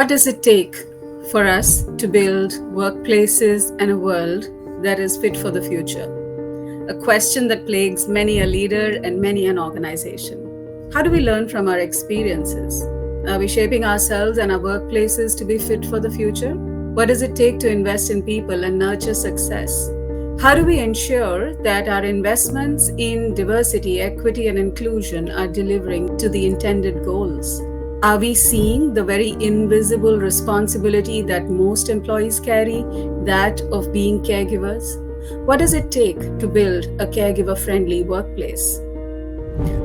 What does it take for us to build workplaces and a world that is fit for the future? A question that plagues many a leader and many an organization. How do we learn from our experiences? Are we shaping ourselves and our workplaces to be fit for the future? What does it take to invest in people and nurture success? How do we ensure that our investments in diversity, equity, and inclusion are delivering to the intended goals? Are we seeing the very invisible responsibility that most employees carry, that of being caregivers? What does it take to build a caregiver friendly workplace?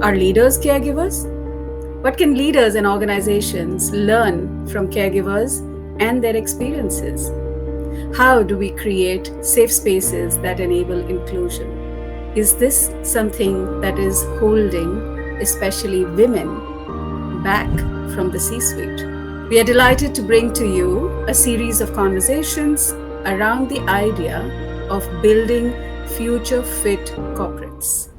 Are leaders caregivers? What can leaders and organizations learn from caregivers and their experiences? How do we create safe spaces that enable inclusion? Is this something that is holding, especially women, back from the C-suite? We are delighted to bring to you a series of conversations around the idea of building future-fit corporates.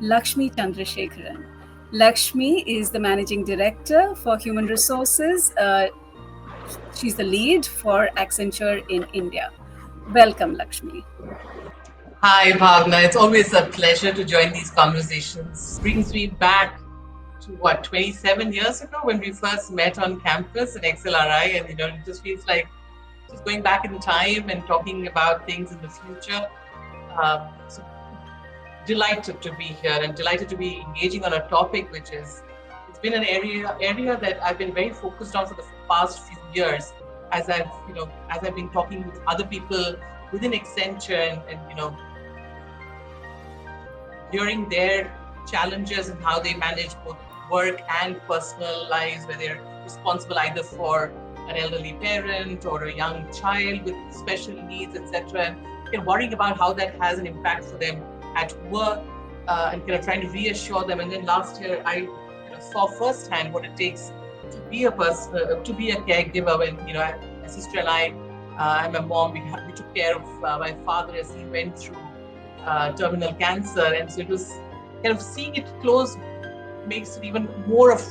Lakshmi Chandrasekharan. Lakshmi is the Managing Director for Human Resources. She's the lead for Accenture in India. Welcome, Lakshmi. Hi, Bhavana. It's always a pleasure to join these conversations. Brings me back to 27 years ago when we first met on campus at XLRI, and it just feels like just going back in time and talking about things in the future. So delighted to be here and delighted to be engaging on a topic which it's been an area that I've been very focused on for the past few years as I've been talking with other people within Accenture and hearing their challenges and how they manage both work and personal lives, where they're responsible either for an elderly parent or a young child with special needs, etc. And worrying about how that has an impact for them at work and trying to reassure them. And then last year, I saw firsthand what it takes to be a person, to be a caregiver. When my sister and I'm a mom. We took care of my father as he went through terminal cancer, and so it was seeing it close makes it even more of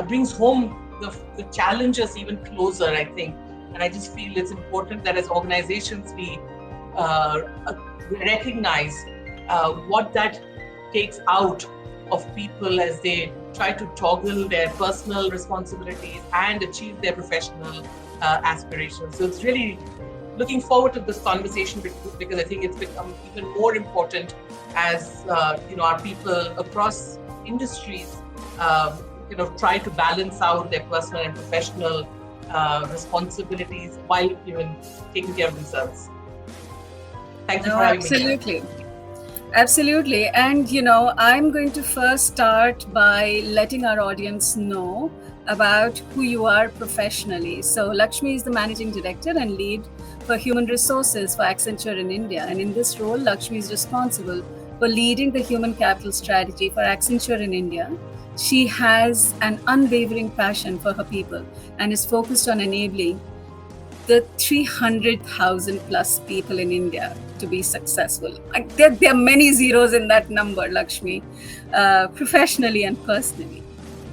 brings home the challenges even closer, I think. And I just feel it's important that as organizations we recognize what that takes out of people as they try to toggle their personal responsibilities and achieve their professional aspirations. So it's really looking forward to this conversation because I think it's become even more important as our people across industries try to balance out their personal and professional responsibilities while even taking care of themselves. Thank you for having me. Absolutely. And, I'm going to first start by letting our audience know about who you are professionally. So Lakshmi is the Managing Director and lead for Human Resources for Accenture in India. And in this role, Lakshmi is responsible for leading the human capital strategy for Accenture in India. She has an unwavering passion for her people and is focused on enabling the 300,000 plus people in India to be successful. There are many zeros in that number, Lakshmi, professionally and personally.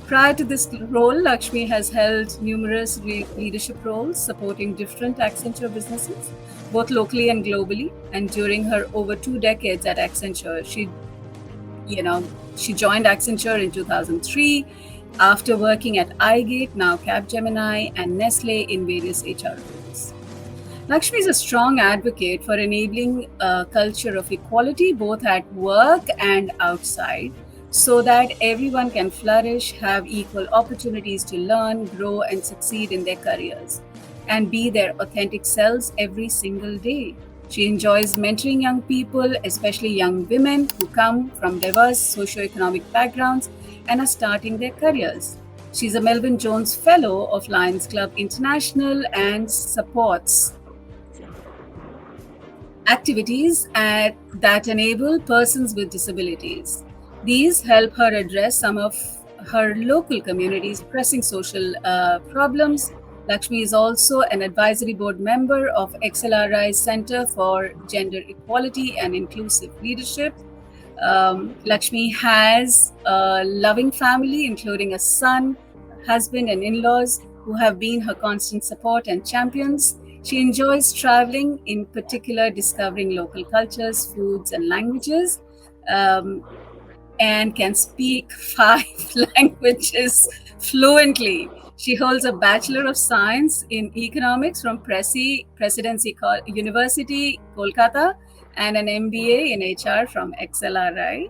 Prior to this role, Lakshmi has held numerous leadership roles supporting different Accenture businesses, both locally and globally. And during her over 2 decades at Accenture, she joined Accenture in 2003 after working at iGate, now Capgemini, and Nestle in various HR roles. Lakshmi is a strong advocate for enabling a culture of equality both at work and outside, so that everyone can flourish, have equal opportunities to learn, grow, and succeed in their careers, and be their authentic selves every single day. She enjoys mentoring young people, especially young women who come from diverse socioeconomic backgrounds and are starting their careers. She's a Melvin Jones Fellow of Lions Club International and supports activities that enable persons with disabilities. These help her address some of her local community's pressing social problems. Lakshmi is also an advisory board member of XLRI's Center for Gender Equality and Inclusive Leadership. Lakshmi has a loving family, including a son, husband, and in laws who have been her constant support and champions. She enjoys traveling, in particular, discovering local cultures, foods, and languages. Um, and can speak five languages fluently. She holds a Bachelor of Science in Economics from Presidency University, Kolkata, and an MBA in HR from XLRI.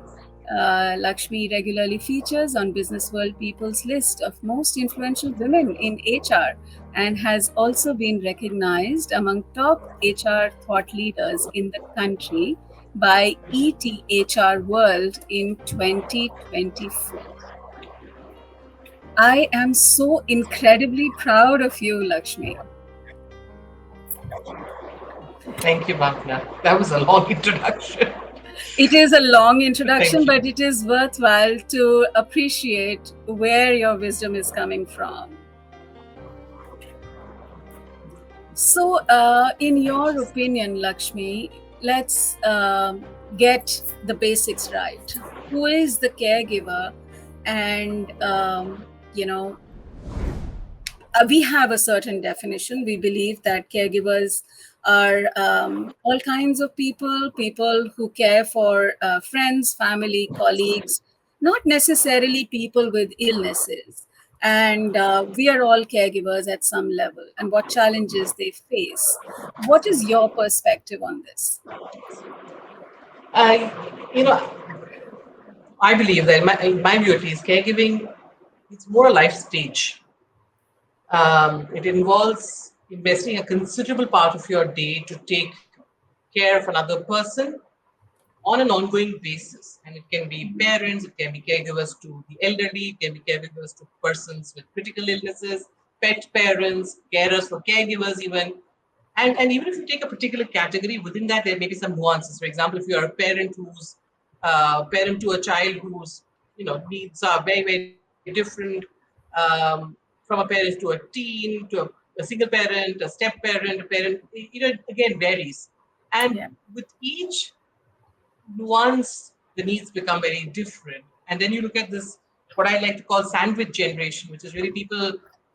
Lakshmi regularly features on Business World People's list of most influential women in HR and has also been recognized among top HR thought leaders in the country by ETHR World in 2024. I am so incredibly proud of you, Lakshmi. Thank you, Bhavna. That was a long introduction. It is a long Thank introduction, you. but it is worthwhile to appreciate where your wisdom is coming from. So, in your opinion, Lakshmi, let's get the basics right. Who is the caregiver? And, we have a certain definition. We believe that caregivers are all kinds of people who care for friends, family, colleagues, not necessarily people with illnesses. And we are all caregivers at some level, and what challenges they face. What is your perspective on this? I, you know, I believe that in my view at least, caregiving it's more a life stage. It involves investing a considerable part of your day to take care of another person on an ongoing basis. And it can be parents, it can be caregivers to the elderly, it can be caregivers to persons with critical illnesses, pet parents, carers for caregivers, even. And even if you take a particular category, within that, there may be some nuances. For example, if you're a parent who's parent to a child whose needs are very, very different, um, from a parent to a teen, to a single parent, a step parent, a parent, again varies. And Yeah. with each nuance, the needs become very different. And then you look at this, what I like to call sandwich generation, which is really people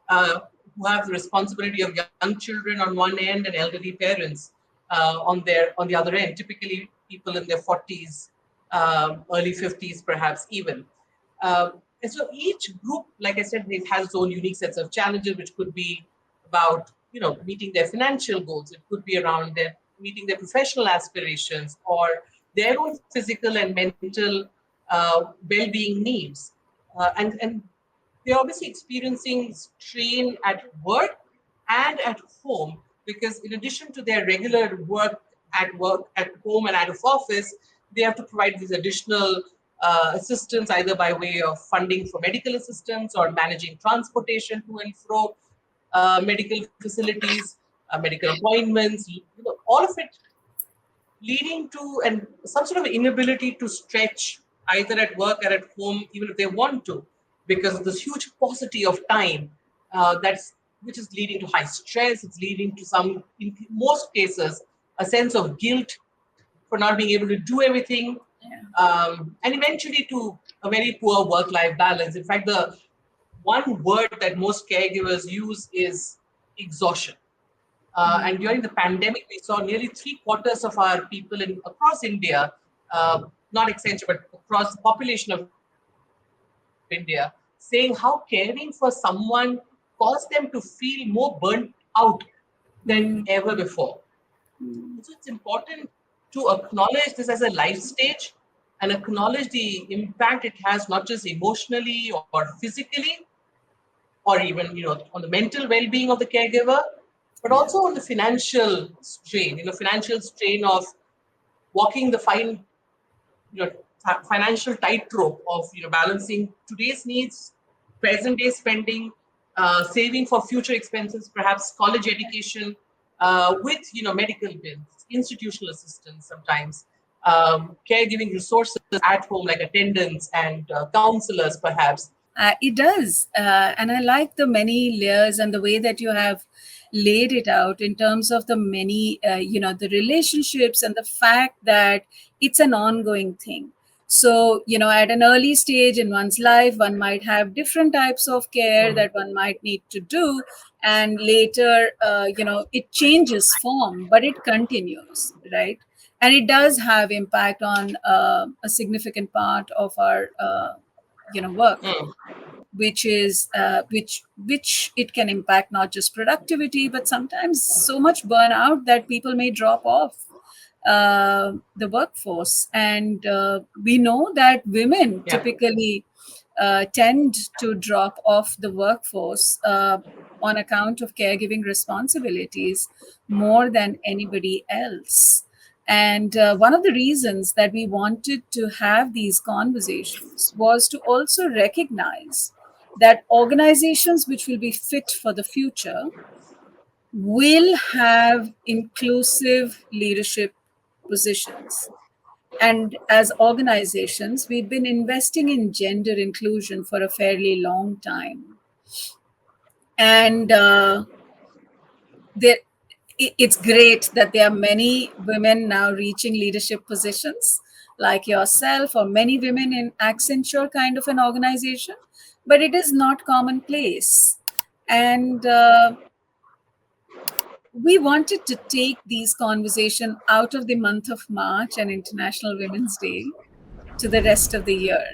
uh, who have the responsibility of young children on one end and elderly parents on the other end. Typically, people in their 40s, early 50s, perhaps even. And so each group, like I said, it has its own unique sets of challenges, which could be about meeting their financial goals. It could be around their meeting their professional aspirations or their own physical and mental well-being needs. And they're obviously experiencing strain at work and at home because in addition to their regular work at home and out of office, they have to provide these additional assistance either by way of funding for medical assistance or managing transportation to and fro medical facilities, medical appointments, all of it leading to and some sort of inability to stretch either at work or at home, even if they want to, because of this huge paucity of time. That's which is leading to high stress. It's leading to some, in most cases, a sense of guilt for not being able to do everything, Yeah. and eventually to a very poor work-life balance. In fact, the one word that most caregivers use is exhaustion. And during the pandemic, we saw nearly three-quarters of our people across India, not Accenture, but across the population of India, saying how caring for someone caused them to feel more burnt out than ever Mm. before. So it's important to acknowledge this as a life stage and acknowledge the impact it has not just emotionally or physically, or even on the mental well-being of the caregiver, but Yeah. also on the financial strain. Financial strain of walking the financial tightrope of balancing today's needs, present day spending, saving for future expenses, perhaps college education, with medical bills, institutional assistance sometimes, caregiving resources at home like attendants and counselors perhaps. It does. And I like the many layers and the way that you have laid it out in terms of the many, the relationships and the fact that it's an ongoing thing. So, at an early stage in one's life, one might have different types of care Mm. that one might need to do. And later, it changes form, but it continues, right? And it does have impact on a significant part of our, work, Mm. which it can impact not just productivity, but sometimes so much burnout that people may drop off the workforce. And we know that women Yeah. typically tend to drop off the workforce on account of caregiving responsibilities more than anybody else. And one of the reasons that we wanted to have these conversations was to also recognize that organizations which will be fit for the future will have inclusive leadership positions. And as organizations, we've been investing in gender inclusion for a fairly long time. And there, it's great that there are many women now reaching leadership positions, like yourself, or many women in Accenture kind of an organization, but it is not commonplace. And we wanted to take these conversation out of the month of March and International Women's Day to the rest of the year.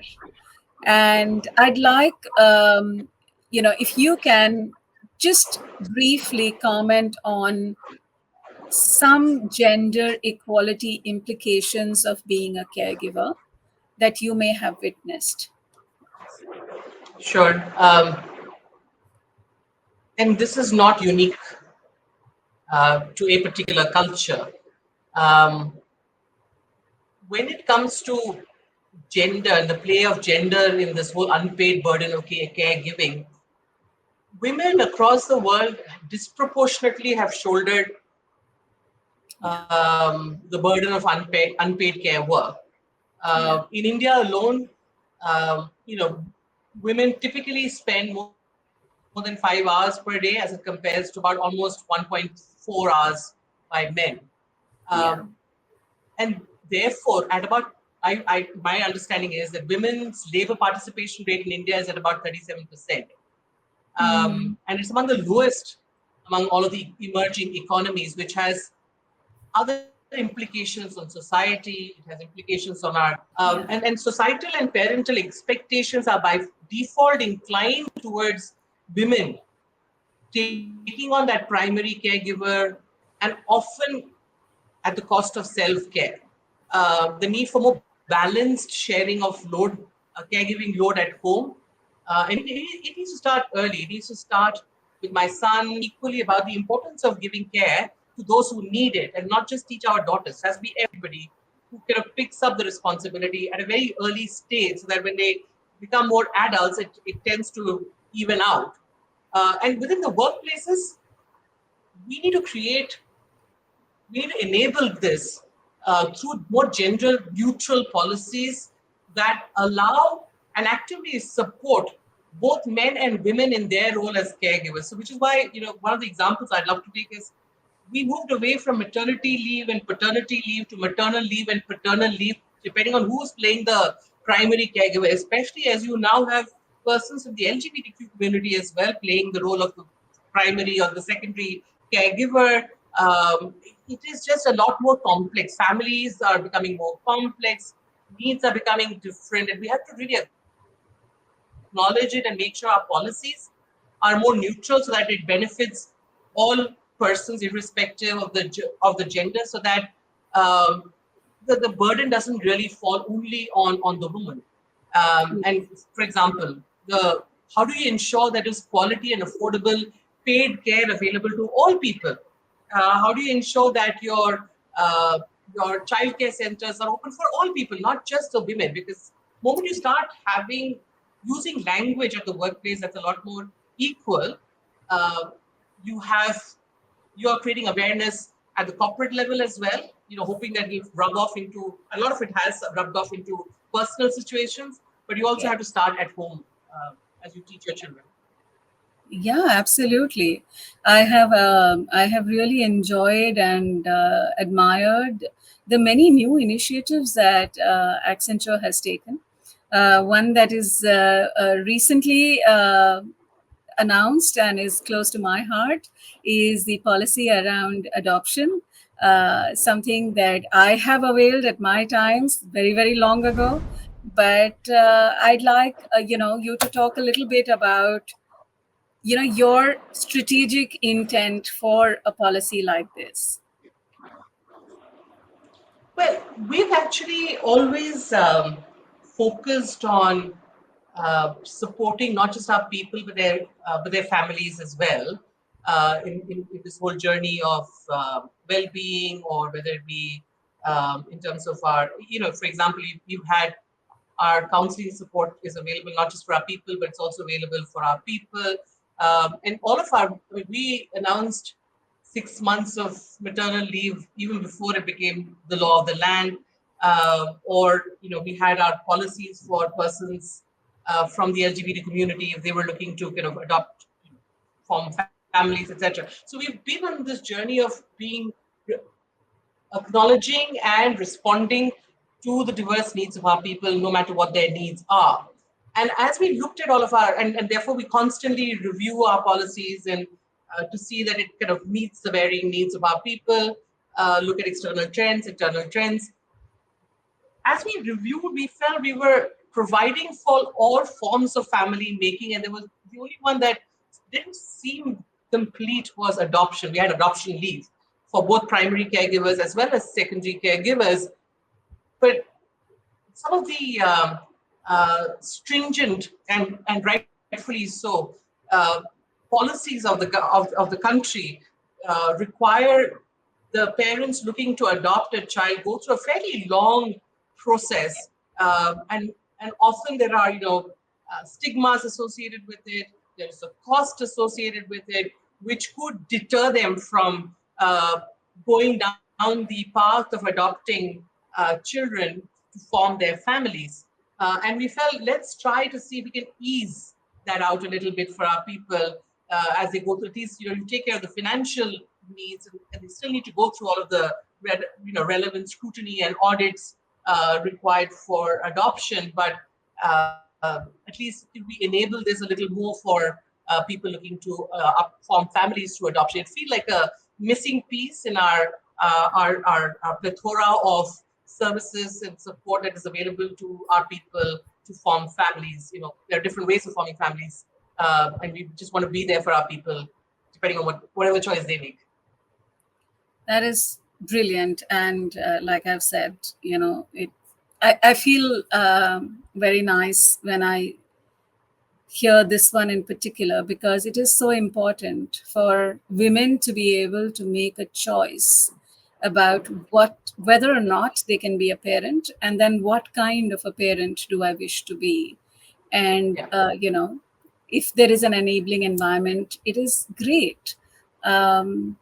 And I'd like, if you can just briefly comment on some gender equality implications of being a caregiver that you may have witnessed. Sure. And this is not unique to a particular culture. Um, when it comes to gender and the play of gender in this whole unpaid burden of caregiving, women across the world disproportionately have shouldered Yeah, the burden of unpaid care work. yeah, In India alone, you know, women typically spend more than 5 hours per day, as it compares to about almost 1.4 hours by men. Um, yeah, and therefore, at about my understanding is that women's labor participation rate in India is at about 37%. mm, And it's among the lowest among all of the emerging economies, which has other implications on society. It has implications on our yeah, and societal and parental expectations are by default inclined towards women taking on that primary caregiver, and often at the cost of self-care. The need for more balanced sharing of load, caregiving load at home. And it needs to start early. It needs to start with my son, equally about the importance of giving care to those who need it and not just teach our daughters. It has to be everybody who kind of picks up the responsibility at a very early stage so that when they become more adults, it tends to even out. And within the workplaces, we need to create we need to enable this through more gender neutral policies that allow and actively support both men and women in their role as caregivers. So, which is why, one of the examples I'd love to take is we moved away from maternity leave and paternity leave to maternal leave and paternal leave, depending on who's playing the primary caregiver, especially as you now have persons in the LGBTQ community as well playing the role of the primary or the secondary caregiver. It is just a lot more complex. Families are becoming more complex, needs are becoming different, and we have to really acknowledge it and make sure our policies are more neutral so that it benefits all persons irrespective of the gender, so that um, the burden doesn't really fall only on the woman. And for example, the how do you ensure that there's quality and affordable paid care available to all people? How do you ensure that your childcare centers are open for all people, not just the women? Because the moment you start having using language at the workplace that's a lot more equal, uh, you have you are creating awareness at the corporate level as well, hoping that it rub off into a lot of it has rubbed off into personal situations, but you also yeah. have to start at home as you teach your children. Yeah, absolutely. I have really enjoyed and admired the many new initiatives that Accenture has taken. One that is recently announced and is close to my heart is the policy around adoption. Something that I have availed at my times very, very long ago. But I'd like you to talk a little bit about your strategic intent for a policy like this. Well, we've actually always focused on supporting not just our people but their families as well in this whole journey of well-being, or whether it be in terms of our, for example, you've had our counseling support is available not just for our people, but it's also available for our people. And all of our, I mean, we announced 6 months of maternal leave even before it became the law of the land. Or, we had our policies for persons from the LGBT community if they were looking to kind of adopt, form families, etc. So we've been on this journey of being acknowledging and responding to the diverse needs of our people, no matter what their needs are. And as we looked at all of our, and therefore we constantly review our policies and to see that it kind of meets the varying needs of our people, look at external trends, internal trends. As we reviewed, we felt we were providing for all forms of family making, and there was the only one that didn't seem complete was adoption. We had adoption leave for both primary caregivers as well as secondary caregivers, but some of the stringent and rightfully so policies of the country require the parents looking to adopt a child go through a fairly long process, and often there are stigmas associated with it. There's a cost associated with it, which could deter them from going down the path of adopting children to form their families. And we felt, let's try to see if we can ease that out a little bit for our people as they go through. At least, you take care of the financial needs, and they still need to go through all of the relevant scrutiny and audits required for adoption. But at least we enable this a little more for people looking to form families through adoption. It feels like a missing piece in our plethora of services and support that is available to our people to form families. There are different ways of forming families, and we just want to be there for our people, depending on whatever choice they make. That is brilliant, and like I've said, I feel very nice when I hear this one in particular, because it is so important for women to be able to make a choice about whether or not they can be a parent, and then what kind of a parent do I wish to be. And Yeah. if there is an enabling environment, it is great. um,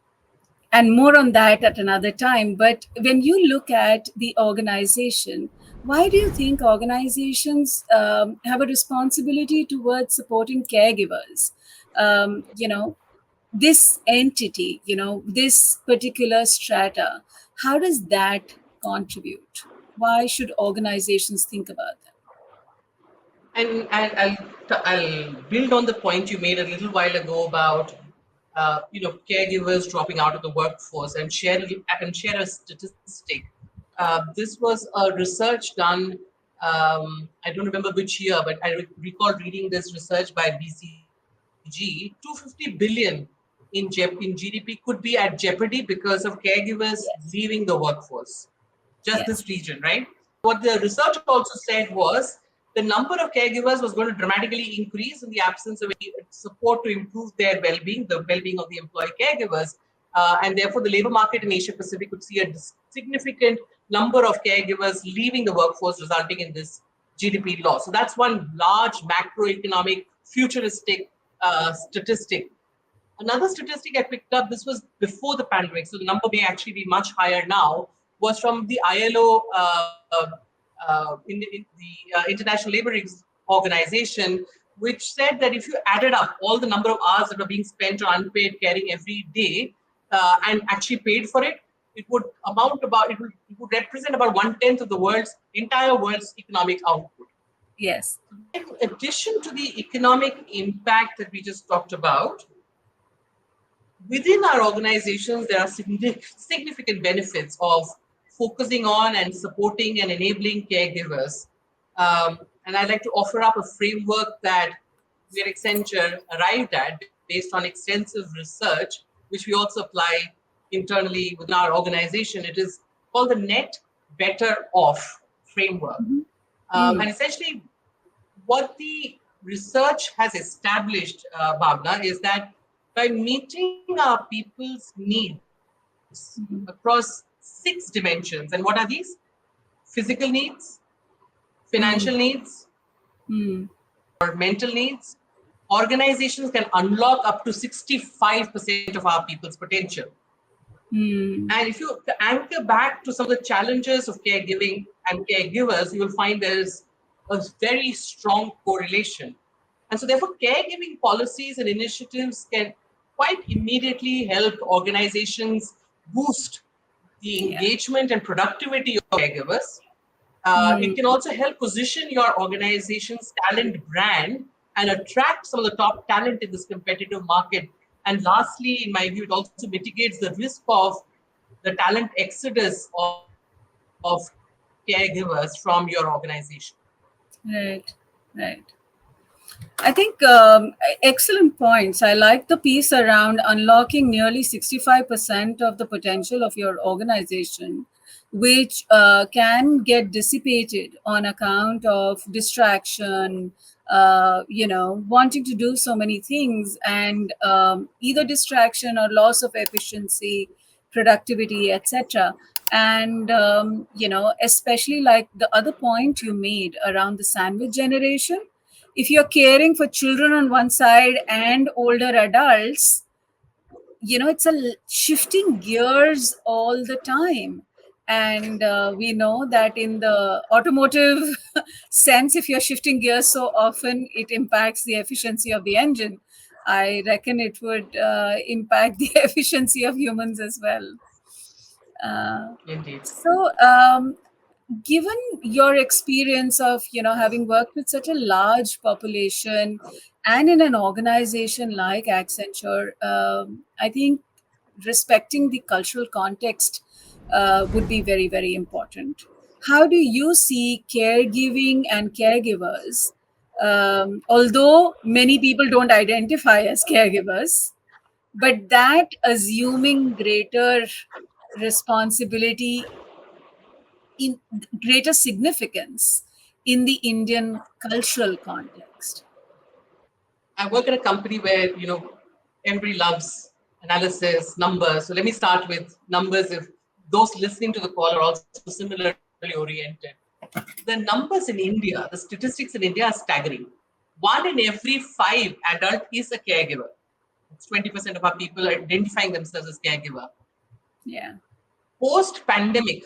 and more on that at another time. But when you look at the organization, why do you think organizations have a responsibility towards supporting caregivers? This entity, this particular strata, how does that contribute? Why should organizations think about that? And I'll build on the point you made a little while ago about caregivers dropping out of the workforce, and share a statistic. This was a research done. I don't remember which year, but I recall reading this research by BCG. 250 billion in GDP could be at jeopardy because of caregivers Yes. leaving the workforce. Just this Yes. region, right? What the research also said was the number of caregivers was going to dramatically increase in the absence of any support to improve their well-being, the well-being of the employee caregivers, and therefore the labor market in Asia Pacific could see a significant number of caregivers leaving the workforce, resulting in this GDP loss. So that's one large macroeconomic futuristic statistic. Another statistic I picked up, this was before the pandemic, so the number may actually be much higher now, was from the ILO, in the International Labor Organization, which said that if you added up all the number of hours that are being spent on unpaid caring every day and actually paid for it, it would it would represent about 1/10 of the entire world's economic output. Yes. In addition to the economic impact that we just talked about, within our organizations, there are significant benefits of focusing on and supporting and enabling caregivers. And I'd like to offer up a framework that we at Accenture arrived at based on extensive research, which we also apply internally within our organization. It is called the Net Better Off framework. And essentially, what the research has established, Bhavna, is that by meeting our people's needs across 6 dimensions, and what are these? Physical needs, financial needs, or mental needs, organizations can unlock up to 65% of our people's potential. And if you anchor back to some of the challenges of caregiving and caregivers, you will find there's a very strong correlation. And so, therefore, caregiving policies and initiatives can quite immediately help organizations boost the engagement and productivity of caregivers. It can also help position your organization's talent brand and attract some of the top talent in this competitive market. And lastly, in my view, it also mitigates the risk of the talent exodus of caregivers from your organization. Right. Right. I think excellent points. I like the piece around unlocking nearly 65% of the potential of your organization, which can get dissipated on account of distraction, wanting to do so many things, and either distraction or loss of efficiency, productivity, etc. And, especially like the other point you made around the sandwich generation, if you're caring for children on one side and older adults, it's shifting gears all the time. And we know that in the automotive sense, if you're shifting gears so often, it impacts the efficiency of the engine. I reckon it would impact the efficiency of humans as well. uh, Indeed. so given your experience of having worked with such a large population and in an organization like Accenture, I think respecting the cultural context would be very, very important. How do you see caregiving and caregivers, although many people don't identify as caregivers, but that assuming greater responsibility, in greater significance in the Indian cultural context? I work at a company where everybody loves analysis, numbers. So let me start with numbers. If those listening to the call are also similarly oriented, the numbers in India, the statistics in India are staggering. 1 in every 5 adult is a caregiver. It's 20% of our people are identifying themselves as caregiver. Yeah. Post-pandemic,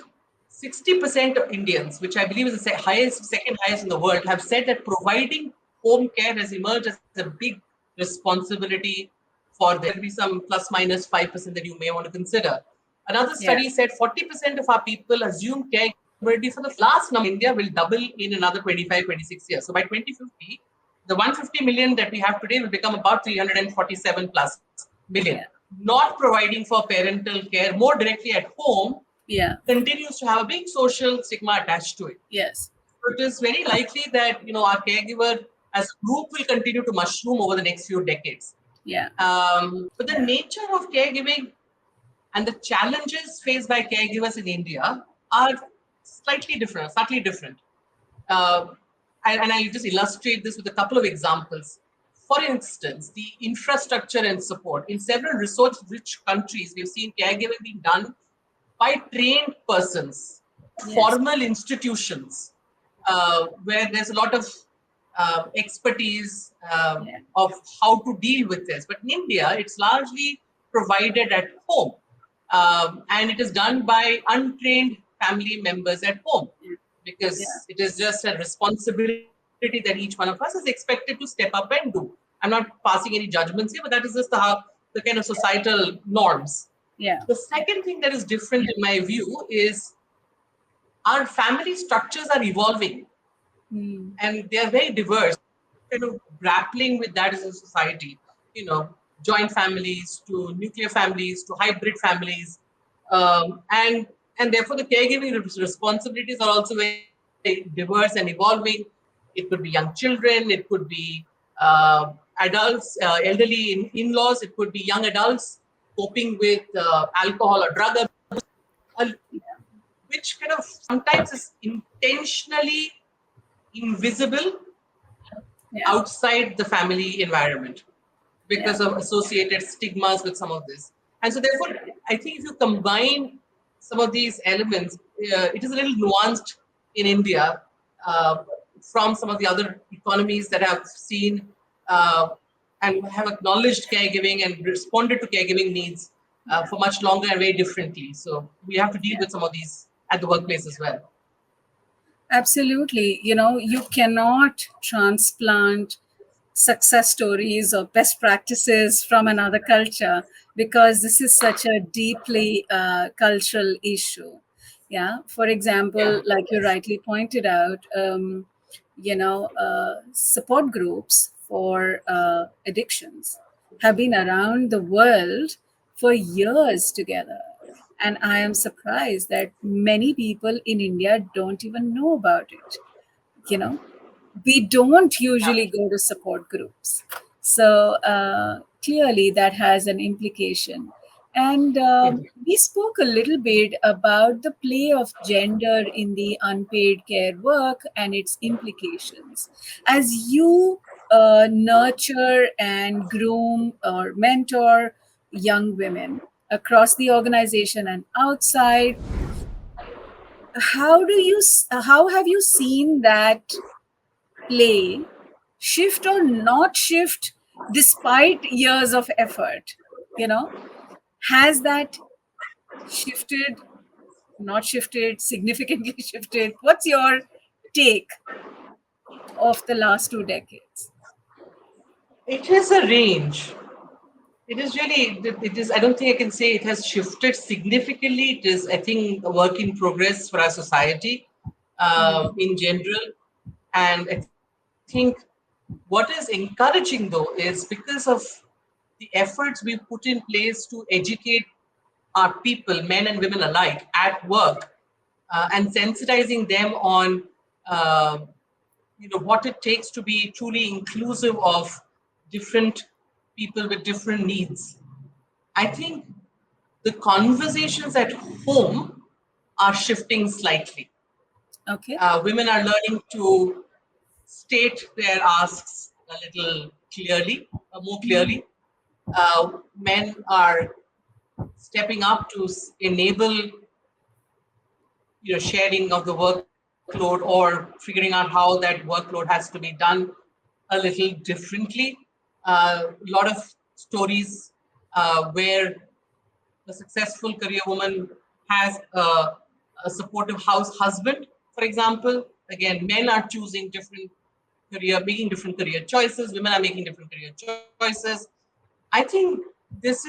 60% of Indians, which I believe is the second highest in the world, have said that providing home care has emerged as a big responsibility for them. There will be some plus minus 5% that you may want to consider. Another Yeah. study said 40% of our people assume caregivability for the last number in India will double in another 25, 26 years. So by 2050, the 150 million that we have today will become about 347 plus million. Yeah. Not providing for parental care more directly at home Yeah. continues to have a big social stigma attached to it. Yes. So it is very likely that our caregiver as a group will continue to mushroom over the next few decades. Yeah. But the nature of caregiving and the challenges faced by caregivers in India are slightly different, subtly different. Uh, and I'll just illustrate this with a couple of examples. For instance, the infrastructure and support. In several resource-rich countries, we've seen caregiving being done by trained persons, Yes. formal institutions, where there's a lot of expertise of how to deal with this. But in India, it's largely provided at home. And it is done by untrained family members at home because it is just a responsibility responsibility that each one of us is expected to step up and do. I'm not passing any judgments here, but that is just the kind of societal norms. Yeah. The second thing that is different in my view is our family structures are evolving Mm. and they are very diverse. Kind of grappling with that as a society, you know, joint families to nuclear families to hybrid families, and therefore the caregiving responsibilities are also very diverse and evolving. It could be young children, it could be adults, elderly in-laws, it could be young adults coping with alcohol or drug abuse, uh, which kind of sometimes is intentionally invisible Yeah. outside the family environment Yeah. because of associated stigmas with some of this. And so, therefore, I think if you combine some of these elements, it is a little nuanced in India uh, from some of the other economies that have seen uh, and have acknowledged caregiving and responded to caregiving needs for much longer and very differently. So, we have to deal Yeah. with some of these at the workplace as well. Absolutely. You cannot transplant success stories or best practices from another culture, because this is such a deeply cultural issue. Yeah. For example, Yeah. like you rightly pointed out, support groups for addictions have been around the world for years together. And I am surprised that many people in India don't even know about it. You know, we don't usually go to support groups. So clearly that has an implication. And we spoke a little bit about the play of gender in the unpaid care work and its implications. As you nurture and groom or mentor young women across the organization and outside, how have you seen that play shift or not shift despite years of effort? you know has that shifted, not shifted, significantly shifted? What's your take of the last 2 decades? It is a range. It is really, it is, I don't think I can say it has shifted significantly. It is, I think, a work in progress for our society Mm. in general. And I think what is encouraging though is because of the efforts we put in place to educate our people, men and women alike, at work, and sensitizing them on uh, what it takes to be truly inclusive of different people with different needs. I think the conversations at home are shifting slightly. Okay. Women are learning to state their asks a little clearly, more Mm. clearly. Men are stepping up to enable sharing of the workload or figuring out how that workload has to be done a little differently. A lot of stories where a successful career woman has a supportive house husband, for example. Again, men are choosing different making different career choices. Women are making different career choices. I think this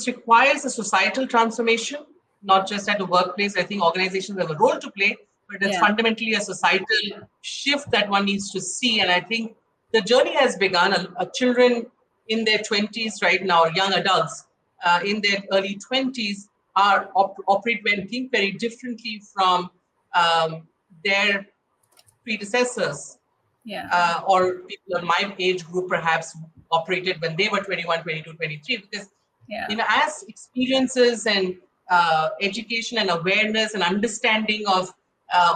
requires a societal transformation, not just at the workplace. I think organizations have a role to play, but it's Yeah. fundamentally a societal shift that one needs to see. And I think the journey has begun. Children in their 20s right now, young adults in their early 20s, operate and think very differently from their predecessors Yeah. or people in my age group perhaps operated when they were 21, 22, 23. Because Yeah. as experiences and education and awareness and understanding of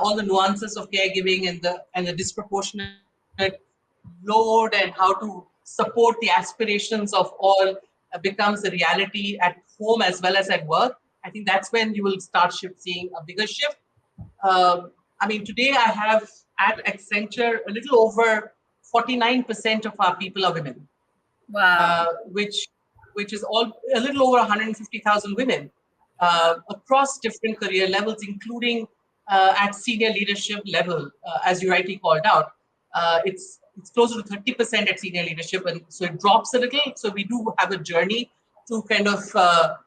all the nuances of caregiving and the disproportionate load and how to support the aspirations of all becomes a reality at home as well as at work, I think that's when you will start seeing a bigger shift. I mean, today I have at Accenture a little over 49% of our people are women, Wow. which is all a little over 150,000 women Wow. across different career levels, including at senior leadership level, as you rightly called out. It's closer to 30% at senior leadership, and so it drops a little. So we do have a journey to kind of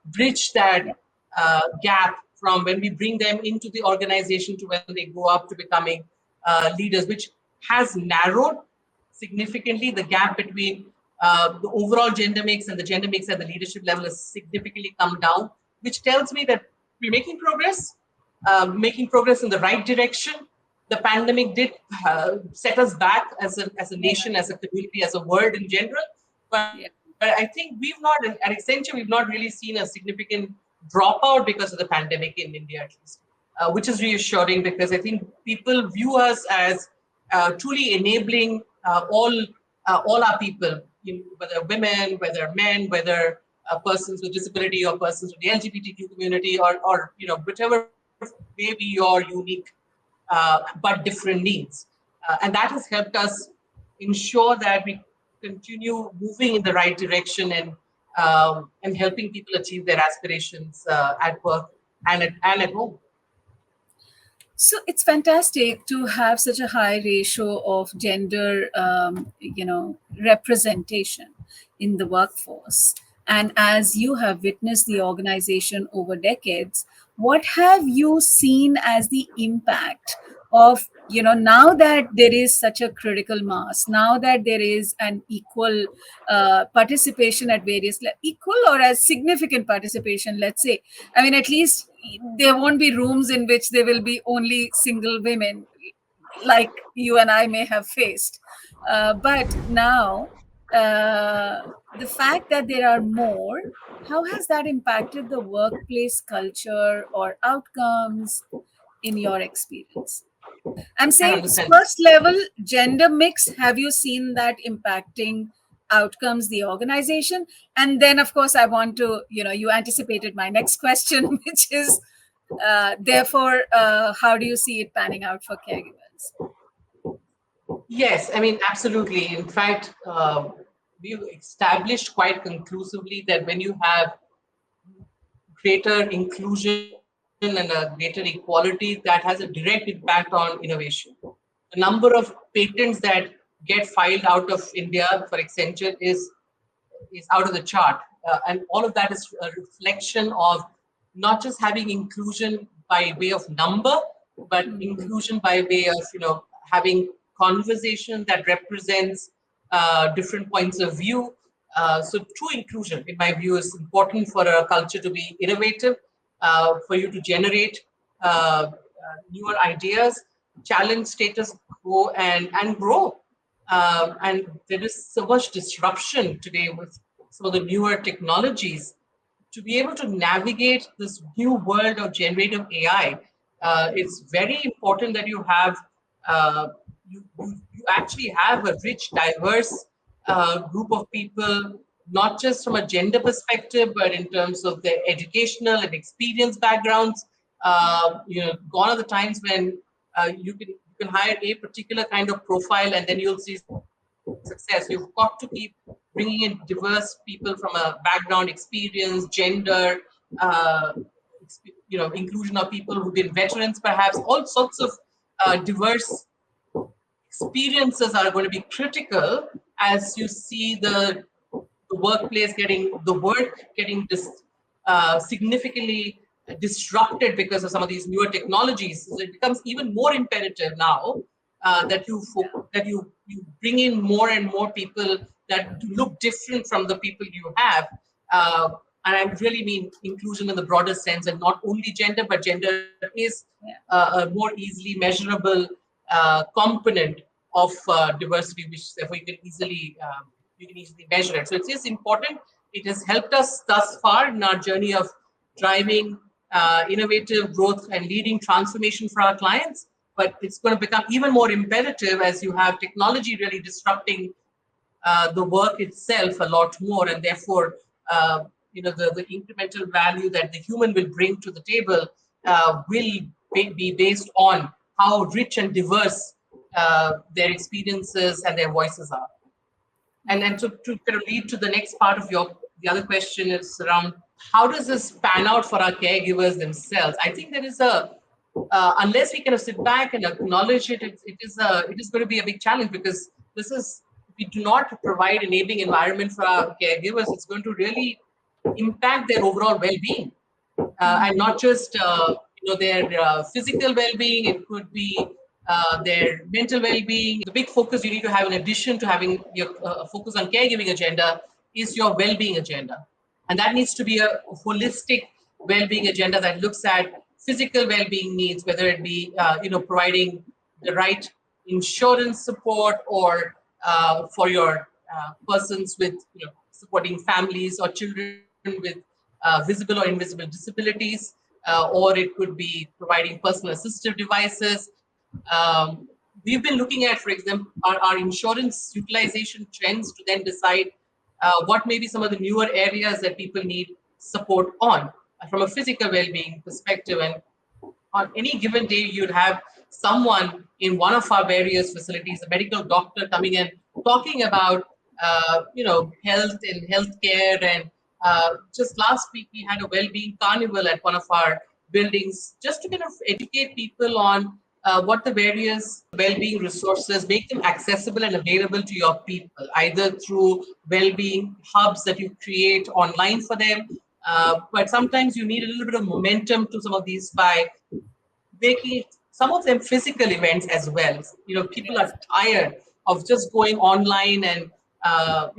bridge that gap from when we bring them into the organization to when they go up to becoming leaders, which has narrowed significantly. The gap between the overall gender mix and the gender mix at the leadership level has significantly come down, which tells me that we're making progress in the right direction. The pandemic did set us back as a nation, as a community, as a world in general. But Yeah. I think at Accenture, we've not really seen a significant dropout because of the pandemic in India, at least, which is reassuring because I think people view us as truly enabling all our people, whether women, whether men, whether persons with disability or persons with the LGBTQ community, or whichever may be your unique but different needs. And that has helped us ensure that we continue moving in the right direction and helping people achieve their aspirations at work and at home. So it's fantastic to have such a high ratio of gender, representation in the workforce. And as you have witnessed the organization over decades, what have you seen as the impact of, now that there is such a critical mass, now that there is an equal participation at equal or as significant participation, let's say. I mean, at least there won't be rooms in which there will be only single women, like you and I may have faced. But now, the fact that there are more, how has that impacted the workplace culture or outcomes in your experience? I'm I saying understand. first level gender mix. Have you seen that impacting outcomes, the organization? And then, of course, I want to, you anticipated my next question, which is, therefore, how do you see it panning out for caregivers? Yes, I mean, absolutely. In fact, we've established quite conclusively that when you have greater inclusion and a greater equality, that has a direct impact on innovation. The number of patents that get filed out of India for Accenture is out of the chart. And all of that is a reflection of not just having inclusion by way of number, but Hmm. inclusion by way of having conversation that represents different points of view. So true inclusion, in my view, is important for a culture to be innovative, for you to generate newer ideas, challenge status quo, and grow. And there is so much disruption today with some of the newer technologies. To be able to navigate this new world of generative AI, it's very important that you actually have a rich, diverse group of people, not just from a gender perspective, but in terms of their educational and experience backgrounds. Gone are the times when you can hire a particular kind of profile and then you'll see success. You've got to keep bringing in diverse people from a background, experience, gender, uh, inclusion of people who've been veterans, perhaps. All sorts of diverse experiences are going to be critical as you see the workplace getting the work getting significantly disrupted because of some of these newer technologies. So it becomes even more imperative now that you bring in more and more people that look different from the people you have. Uh, and I really mean inclusion in the broader sense, and not only gender, but gender is Yeah. a more easily measurable component of diversity, which therefore you can easily measure it. So it is important. It has helped us thus far in our journey of driving innovative growth and leading transformation for our clients. But it's going to become even more imperative as you have technology really disrupting the work itself a lot more, and therefore, the incremental value that the human will bring to the table will be based on how rich and diverse their experiences and their voices are. And to kind of lead to the next part of the other question is around how does this pan out for our caregivers themselves? I think there is a unless we kind of sit back and acknowledge it, it is going to be a big challenge, because this is, if we do not provide enabling environment for our caregivers, it's going to really impact their overall well-being, and not just their physical well-being. It could be their mental well-being. The big focus you need to have, in addition to having your focus on caregiving agenda, is your well-being agenda, and that needs to be a holistic well-being agenda that looks at physical well-being needs, whether it be providing the right insurance support, or for your persons with supporting families or children with visible or invisible disabilities, or it could be providing personal assistive devices. We've been looking at, for example, our insurance utilization trends to then decide what may be some of the newer areas that people need support on from a physical well-being perspective. And on any given day, you'd have someone in one of our various facilities, a medical doctor, coming in talking about health and healthcare. And just last week, we had a well-being carnival at one of our buildings, just to kind of educate people on what the various well-being resources, make them accessible and available to your people, either through well-being hubs that you create online for them. But sometimes you need a little bit of momentum to some of these by making some of them physical events as well. People Yes. are tired of just going online and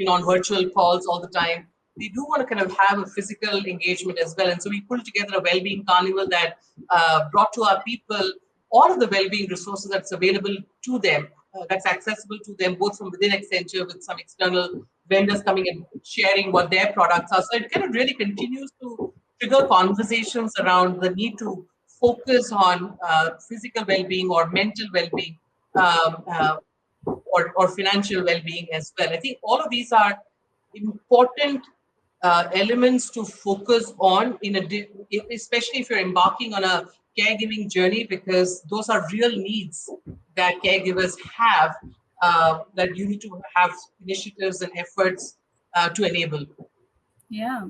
on virtual calls all the time. They do want to kind of have a physical engagement as well. And so we pulled together a well-being carnival that brought to our people all of the well-being resources that's available to them, that's accessible to them, both from within Accenture, with some external vendors coming and sharing what their products are. So it kind of really continues to trigger conversations around the need to focus on physical well-being or mental well-being, um, uh, or financial well-being as well. I think all of these are important elements to focus on, especially if you're embarking on a caregiving journey, because those are real needs that caregivers have, that you need to have initiatives and efforts to enable. Yeah.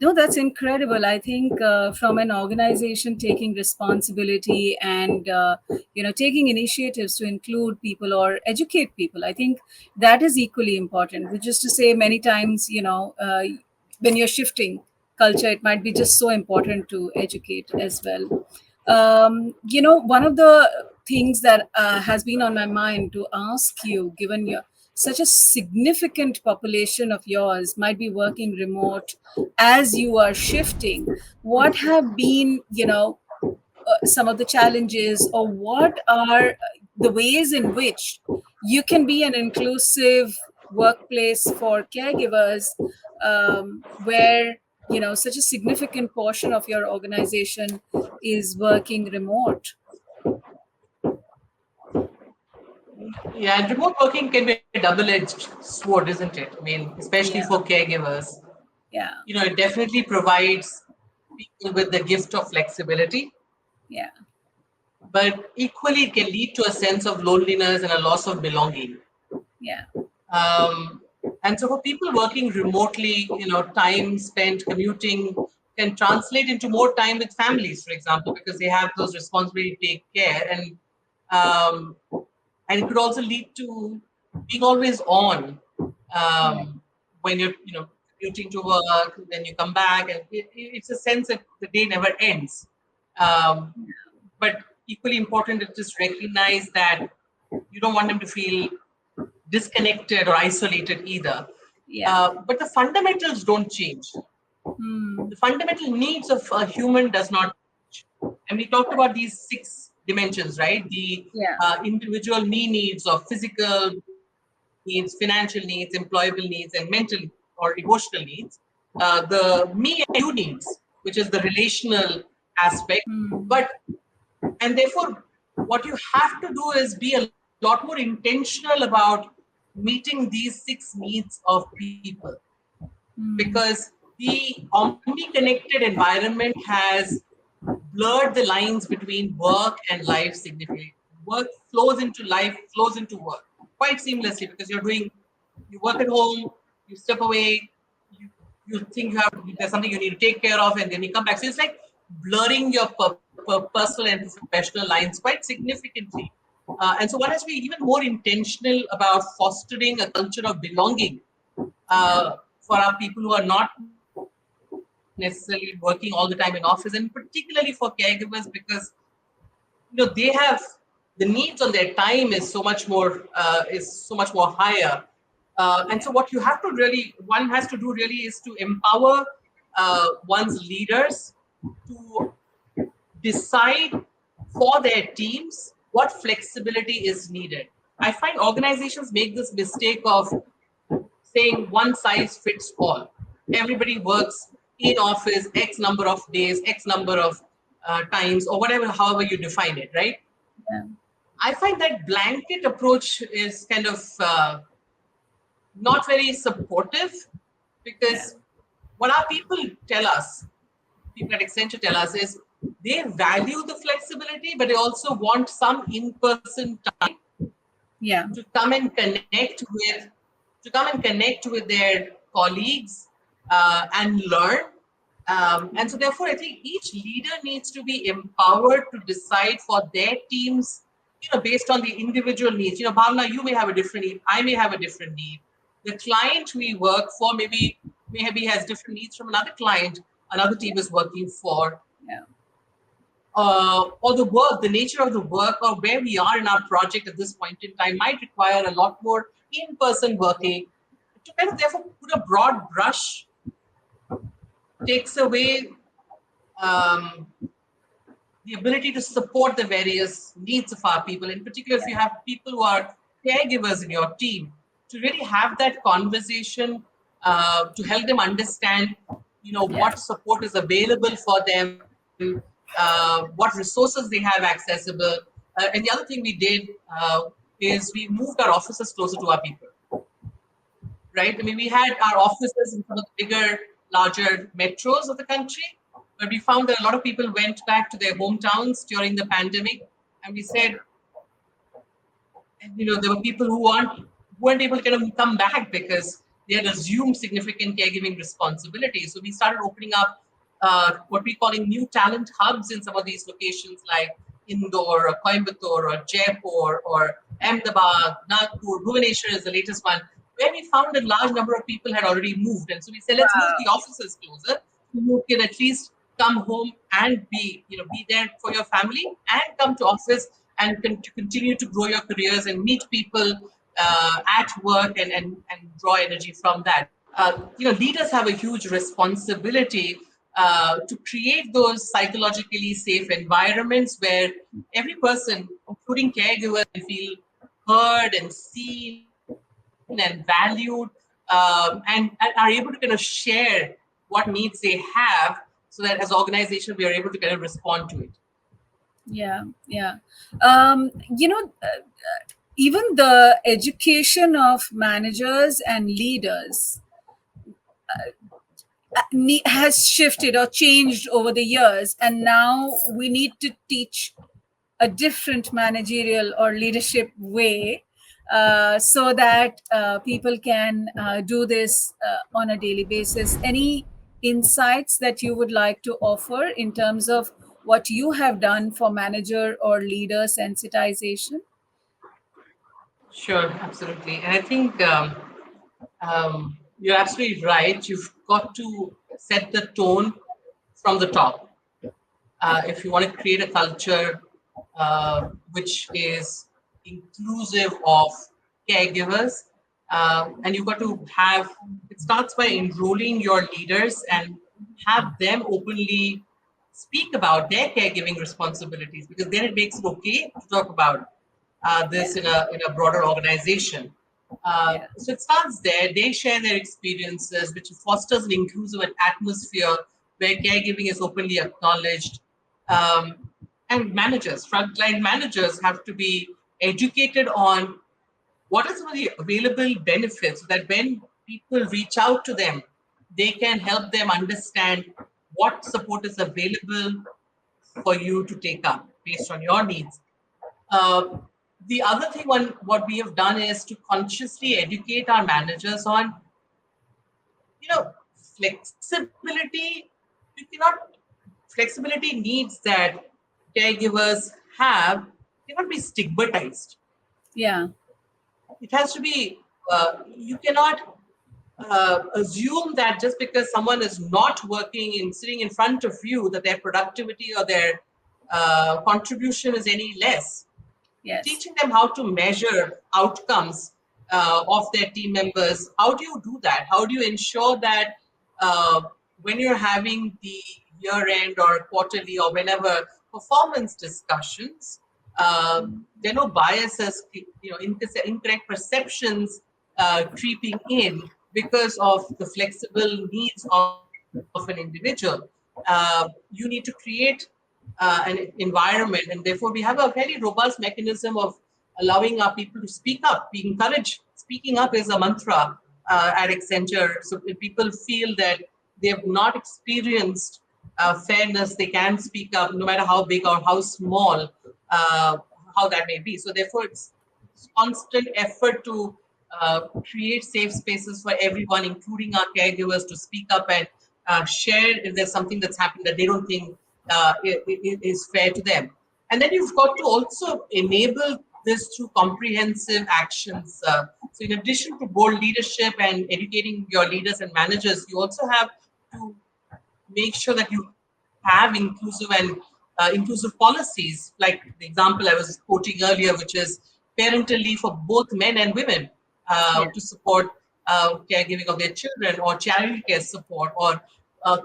No, that's incredible. I think from an organization taking responsibility and taking initiatives to include people or educate people, I think that is equally important. Which is to say, many times, when you're shifting culture, it might be just so important to educate as well. One of the things that has been on my mind to ask you, given your such a significant population of yours might be working remote as you are shifting, what have been, some of the challenges, or what are the ways in which you can be an inclusive workplace for caregivers, where such a significant portion of your organization is working remote? Yeah, and remote working can be a double-edged sword, isn't it? I mean, especially Yeah, for caregivers. yeah, It definitely provides people with the gift of flexibility, yeah, but equally it can lead to a sense of loneliness and a loss of belonging. yeah, Um, and so for people working remotely, time spent commuting can translate into more time with families, for example, because they have those responsibilities to take care. Um, and it could also lead to being always on, yeah, when you're commuting to work, then you come back, and it's a sense that the day never ends. um, but equally important to just recognize that you don't want them to feel disconnected or isolated either. yeah. But the fundamentals don't change. Hmm. The fundamental needs of a human does not change. And we talked about these six dimensions, right? The Yeah. individual me needs of physical needs, financial needs, employable needs, and mental or emotional needs. The me and you needs, which is the relational aspect. Hmm. But and therefore, what you have to do is be a lot more intentional about meeting these six needs of people, Hmm. because the omni-connected environment has blurred the lines between work and life significantly. Work flows into life, flows into work quite seamlessly, because you work at home, you step away, you think there's something you need to take care of, and then you come back. So it's like blurring your purpose. personal and professional lines quite significantly. And so one has to be even more intentional about fostering a culture of belonging for our people who are not necessarily working all the time in office, and particularly for caregivers, because they have the needs on their time is so much more higher. And so what you have to really one has to do really is to empower one's leaders to decide for their teams what flexibility is needed. I find organizations make this mistake of saying one size fits all. Everybody works in office X number of days, X number of times, or whatever, however you define it, right? Yeah. I find that blanket approach is kind of not very supportive, Yeah. because what our people tell us, people at Accenture tell us, is they value the flexibility, but they also want some in-person time Yeah. to come and connect with their colleagues and learn. And so therefore I think each leader needs to be empowered to decide for their teams, based on the individual needs. Bhavna, you may have a different need, I may have a different need. The client we work for maybe has different needs from another client another team is working for, Yeah. or the work, the nature of the work, or where we are in our project at this point in time might require a lot more in-person working. To kind of therefore put a broad brush takes away um, the ability to support the various needs of our people. In particular, if you have people who are caregivers in your team, to really have that conversation, to help them understand, Yeah. what support is available for them, what resources they have accessible. And the other thing we did is we moved our offices closer to our people, right? I mean, we had our offices in some of the bigger, larger metros of the country, but we found that a lot of people went back to their hometowns during the pandemic, and we said, there were people who weren't able to kind of come back because they had assumed significant caregiving responsibilities. So we started opening up what we're calling new talent hubs in some of these locations, like Indore or Coimbatore or Jaipur or Ahmedabad, Nagpur, Bhubaneswar is the latest one, where we found a large number of people had already moved. And so we said, let's move the offices closer so you can at least come home and be there for your family and come to office and to continue to grow your careers and meet people at work and draw energy from that. Leaders have a huge responsibility to create those psychologically safe environments where every person, including caregivers, can feel heard and seen and valued, and are able to kind of share what needs they have, so that as organization we are able to kind of respond to it. Yeah. Yeah. Even the education of managers and leaders has shifted or changed over the years, and now we need to teach a different managerial or leadership way, so that people can do this on a daily basis. Any insights that you would like to offer in terms of what you have done for manager or leader sensitization? Sure, absolutely. And I think you're absolutely right. You've got to set the tone from the top. If you want to create a culture which is inclusive of caregivers, and you've got to have, it starts by enrolling your leaders and have them openly speak about their caregiving responsibilities, because then it makes it okay to talk about Yeah. this in a broader organization. Yeah. So it starts there. They share their experiences, which fosters an inclusive atmosphere where caregiving is openly acknowledged. Um, and managers, frontline managers, have to be educated on what are some of the available benefits, so that when people reach out to them, they can help them understand what support is available for you to take up based on your needs. Uh, the other thing, what we have done is to consciously educate our managers on, flexibility. You cannot. Flexibility needs that. caregivers have cannot be stigmatized. Yeah. It has to be, you cannot assume that just because someone is not working and sitting in front of you, that their productivity or their contribution is any less. Yes. Teaching them how to measure outcomes of their team members. How do you do that? How do you ensure that uh, when you're having the year end or quarterly or whenever performance discussions, there are no biases, incorrect perceptions creeping in because of the flexible needs of an individual. You need to create an environment, and therefore we have a very robust mechanism of allowing our people to speak up. We encourage speaking up is a mantra at Accenture. So if people feel that they have not experienced fairness, they can speak up, no matter how big or how small, how that may be. So therefore, it's constant effort to create safe spaces for everyone, including our caregivers, to speak up and share if there's something that's happened that they don't think is fair to them. And then you've got to also enable this through comprehensive actions. So, in addition to bold leadership and educating your leaders and managers, you also have to make sure that you have inclusive policies, like the example I was quoting earlier, which is parental leave for both men and women Yeah. to support caregiving of their children, or child care support, or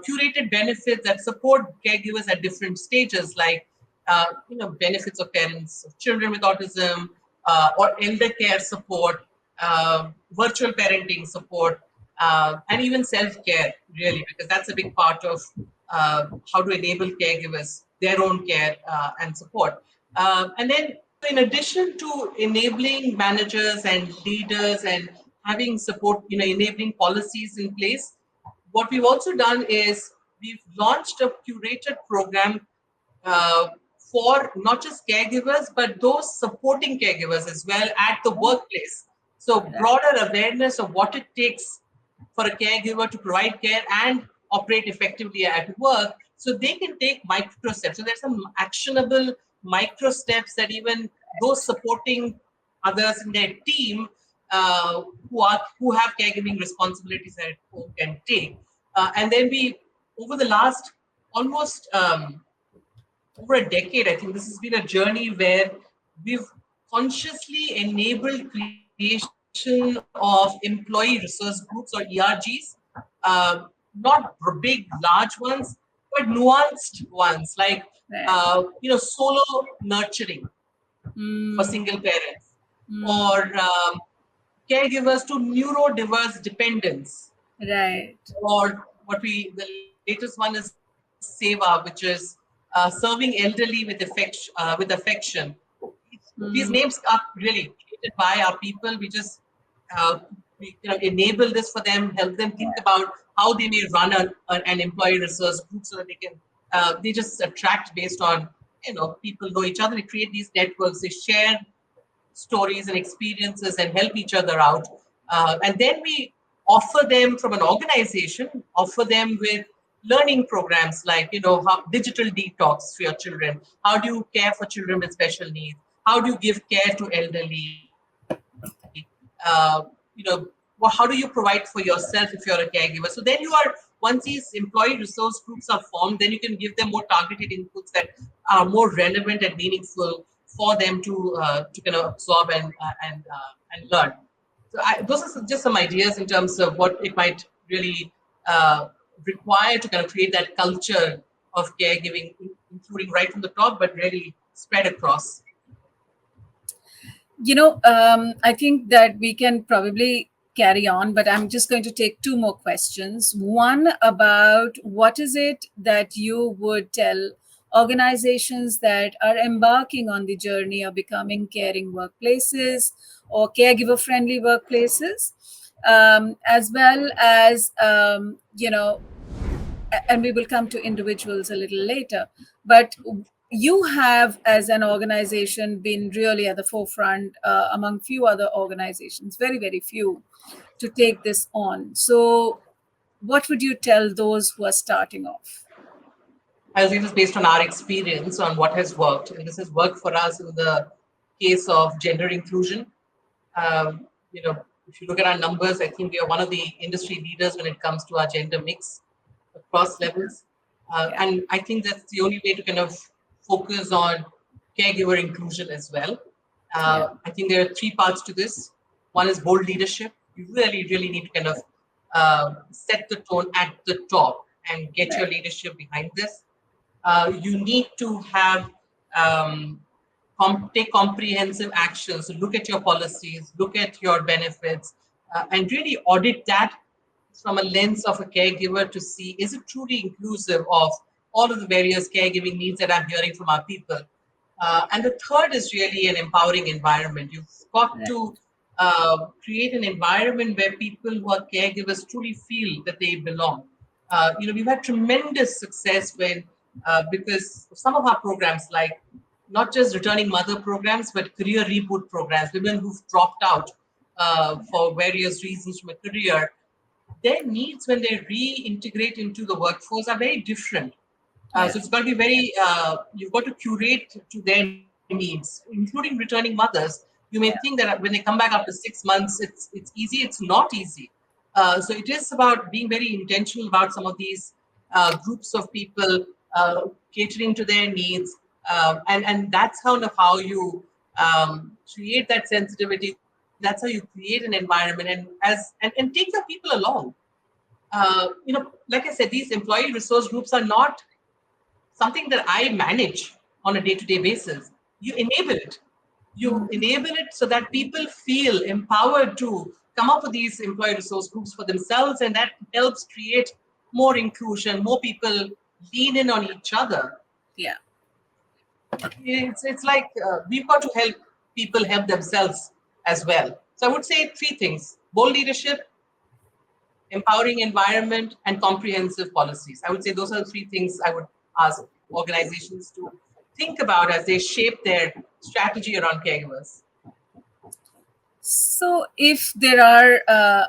curated benefits that support caregivers at different stages, like benefits of parents of children with autism, or elder care support, virtual parenting support, and even self-care, really, because that's a big part of how to enable caregivers their own care and support. And then, in addition to enabling managers and leaders and having support, enabling policies in place, what we've also done is we've launched a curated program uh, for not just caregivers, but those supporting caregivers as well at the Oh, workplace. So, right. broader awareness of what it takes for a caregiver to provide care and operate effectively at work, so they can take micro steps. So, there's some actionable micro steps that even those supporting others in their team who have caregiving responsibilities at home can take. And then we, over the last almost over a decade, I think this has been a journey where we've consciously enabled creation of employee resource groups, or ERGs, not big, large ones, but nuanced ones, like Right. solo nurturing for Mm, single parents, mm, or caregivers to neurodiverse dependents, right. or the latest one is Seva, which is serving elderly with affection. These names Mm, are really created by our people. We just uh, enable this for them, help them think about how they may run an employee resource group, so that they just attract based on people know each other. They create these networks. They share stories and experiences and help each other out. And then we offer them, from an organization, offer them with learning programs, like, how digital detox for your children. How do you care for children with special needs? How do you give care to elderly? How do you provide for yourself if you're a caregiver? So then once these employee resource groups are formed, then you can give them more targeted inputs that are more relevant and meaningful for them to kind of absorb and learn. So those are just some ideas in terms of what it might really uh, require to kind of create that culture of caregiving, including right from the top, but really spread across. I think that we can probably carry on, but I'm just going to take two more questions. One about what is it that you would tell organizations that are embarking on the journey of becoming caring workplaces or caregiver friendly workplaces, as well as, and we will come to individuals a little later, but you have, as an organization, been really at the forefront among few other organizations, very very few, to take this on. So what would you tell those who are starting off? as it is based on our experience on what has worked. And this has worked for us in the case of gender inclusion. If you look at our numbers, I think we are one of the industry leaders when it comes to our gender mix across levels. Yeah. And I think that's the only way to kind of focus on caregiver inclusion as well. Yeah. I think there are three parts to this. One is bold leadership. You really, really need to kind of set the tone at the top and get your Right. leadership behind this. You need to have take comprehensive actions. So look at your policies, look at your benefits, and really audit that from a lens of a caregiver to see, is it truly inclusive of all of the various caregiving needs that I'm hearing from our people. And the third is really an empowering environment. You've got Right. to create an environment where people who are caregivers truly feel that they belong. We've had tremendous success because of some of our programs, like not just returning mother programs, but career reboot programs, women who've dropped out for various reasons from a career. Their needs when they reintegrate into the workforce are very different. So Yeah. it's got to be you've got to curate to their needs, including returning mothers. You may think Yeah. that when they come back after 6 months, it's easy. It's not easy. So it is about being very intentional about some of these groups of people, catering to their needs. And that's how you create that sensitivity. That's how you create an environment and take your people along. Like I said, these employee resource groups are not something that I manage on a day-to-day basis. You enable it. You Mm. enable it so that people feel empowered to come up with these employee resource groups for themselves, and that helps create more inclusion, more people lean in on each other. Yeah. It's like we've got to help people help themselves as well. So I would say three things: bold leadership, empowering environment, and comprehensive policies. I would say those are the three things I would ask organizations to think about as they shape their strategy around caregivers. So, if there are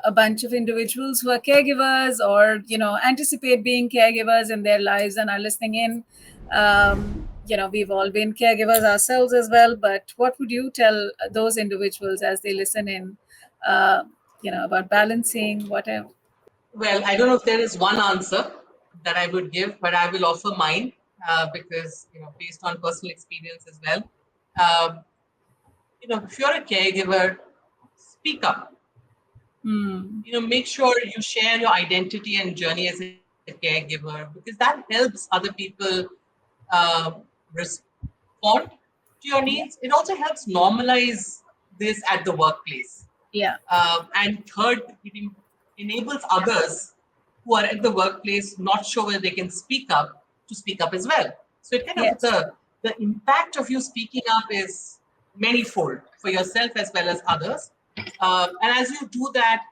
a bunch of individuals who are caregivers or, anticipate being caregivers in their lives and are listening in, we've all been caregivers ourselves as well. But what would you tell those individuals as they listen in, about balancing, whatever? Well, I don't know if there is one answer that I would give, but I will offer mine because based on personal experience as well. Um, if you're a caregiver, speak up. Hmm. Make sure you share your identity and journey as a caregiver because that helps other people uh, respond to your needs. It also helps normalize this at the workplace. Yeah. And third, enables others who are at the workplace not sure whether they can speak up to speak up as well. So it kind of Yes. the impact of you speaking up is manifold for yourself as well as others. And as you do that,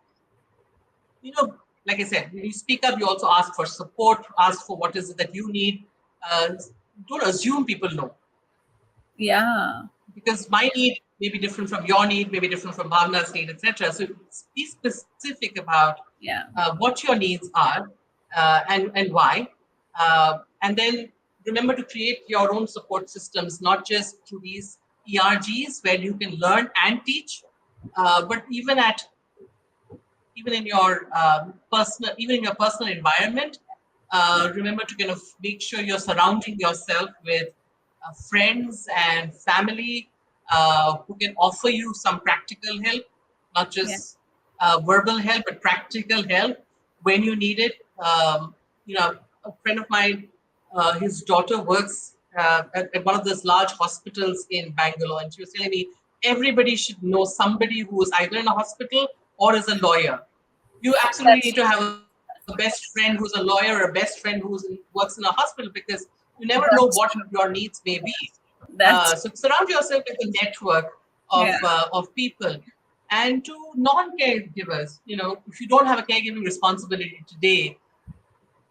like I said, when you speak up, you also ask for support, ask for what is it that you need. Uh, don't assume people know Yeah. because my need may be different from your need, may be different from Bhavana's need, etc. So be specific about Yeah. what your needs are and why. And then remember to create your own support systems, not just through these ERGs where you can learn and teach, but even in your personal environment. Remember to kind of make sure you're surrounding yourself with friends and family who can offer you some practical help, not Yeah. just verbal help, but practical help when you need it. A friend of mine, his daughter works at one of those large hospitals in Bangalore, and she was telling me everybody should know somebody who is either in a hospital or is a lawyer. You absolutely That's need to have a best friend who's a lawyer or a best friend works in a hospital because you never know what that's your true. needs may be. So That's surround yourself with a network yeah. of people. And to non-caregivers, if you don't have a caregiving responsibility today,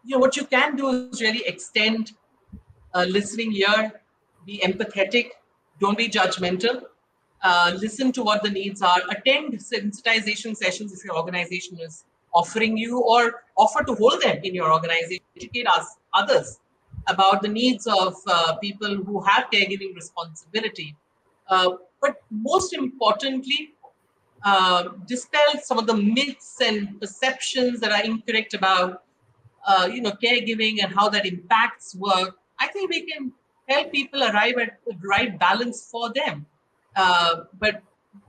what you can do is really extend a listening ear, be empathetic, don't be judgmental. Listen to what the needs are. Attend sensitization sessions if your organization is offering you, or offer to hold them in your organization. Educate us, others. about the needs of people who have caregiving responsibility. But most importantly, dispel some of the myths and perceptions that are incorrect about caregiving and how that impacts work. I think we can help people arrive at the right balance for them. But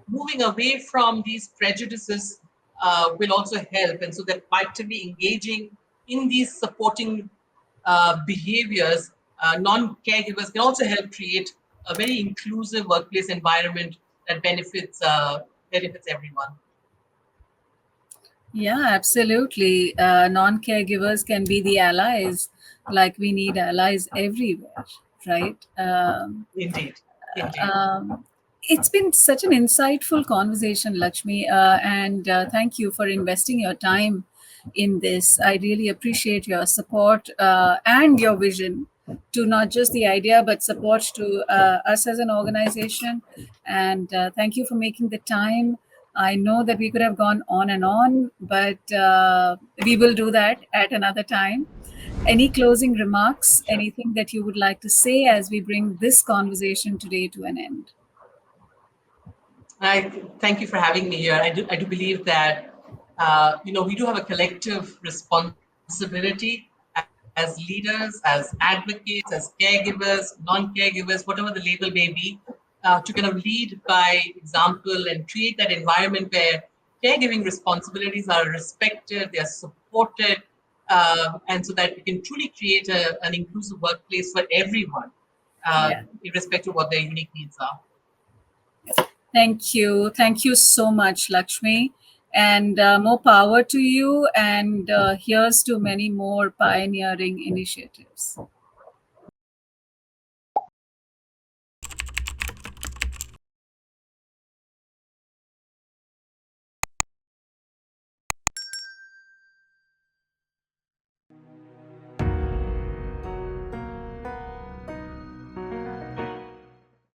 moving away from these prejudices will also help, and so that by actively engaging in these supporting behaviors, non-caregivers can also help create a very inclusive workplace environment that benefits everyone. Yeah, absolutely. Non caregivers can be the allies, like we need allies everywhere, right? Indeed, indeed. Um, it's been such an insightful conversation, Lakshmi, and thank you for investing your time in this. I really appreciate your support and your vision to not just the idea, but support to us as an organization. And thank you for making the time. I know that we could have gone on, but we will do that at another time. Any closing remarks, Sure. anything that you would like to say as we bring this conversation today to an end? Thank you for having me here. I do believe that we do have a collective responsibility as leaders, as advocates, as caregivers, non-caregivers, whatever the label may be, to kind of lead by example and create that environment where caregiving responsibilities are respected, they are supported, and so that we can truly create an inclusive workplace for everyone, Yeah. irrespective of what their unique needs are. Thank you. Thank you so much, Lakshmi. And more power to you. And here's to many more pioneering initiatives.